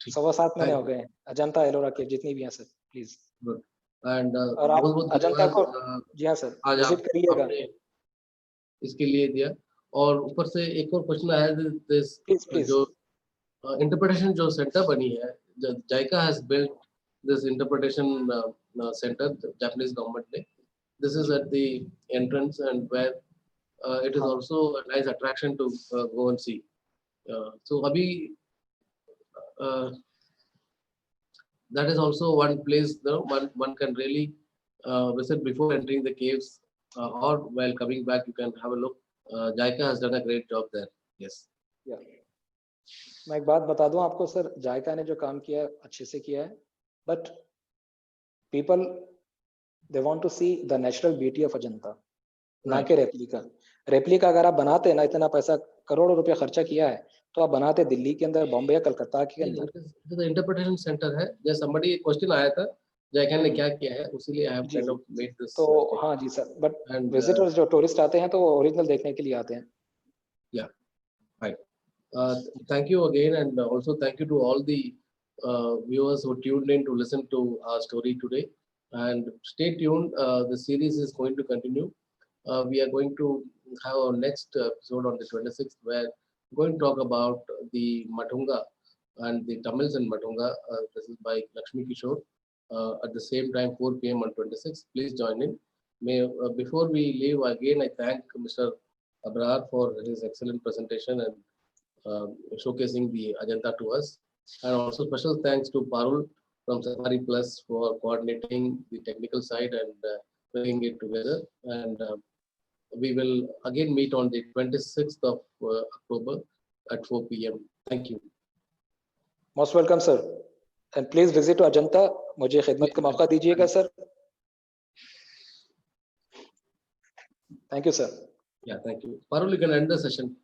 7.25 महीने हो गए हैं अजंता एलोरा केव जितनी भी हैं सर, प्लीज। गुड एंड और बहुत आप बहुत अजंता को, धन्यवाद जी हाँ सर, आज विजिट करिएगा आपने इसके लिए दिया। और ऊपर से एक और क्वेश्चन आया, दिस प्लीज प्लीज। जो interpretation जो सेंटर बनी है, JICA has built this interpretation center, the Japanese government ने. This is at the entrance and where it is हाँ also a nice attraction to go and see. So अभी that is also one place, you know, one can really visit before entering the caves, or while coming back you can have a look. JICA has done a great job there. Yes. या मैं एक बात बता दूं आपको sir, जायका ने जो काम किया है अच्छे से किया है, but people they want to see the natural beauty of Ajanta, ना Right. कि रेप्लिका। रेप्लिका अगर आप बनाते ना, इतना पैसा करोड़ों रुपया खर्चा किया है, तो आप बनाते दिल्ली के अंदर, बॉम्बे या कलकत्ता के अंदर। It is the interpretation center है, जैसे somebody क्वेश्चन आया था JICA ने क्या किया है, उसीलिए I have ji kind ji of made this तो statement. हाँ जी सर, बट And विजिटर्स जो टूरिस्ट आते हैं तो वो ओरिजिनल देखने के लिए आते हैं। yeah, right. Thank you again, and also thank you to all the viewers who tuned in to listen to our story today. And stay tuned. The series is going to continue. We are going to have our next episode on the 26th, where we're going to talk about the Matunga and the Tamils in Matunga. This is by Lakshmi Kishore. At the same time, 4 p.m. on 26th. Please join in. May before we leave, again I thank Mr. Abrar for his excellent presentation and showcasing the Ajanta to us. And also special thanks to Parul from Safari Plus for coordinating the technical side and bringing it together. And we will again meet on the 26th of October at 4 p.m. Thank you. Most welcome sir, and please visit to Ajanta, मुझे खिदमत का मौका दीजिएगा सर। Thank you, sir. Yeah, thank you. Parul, you can end the session.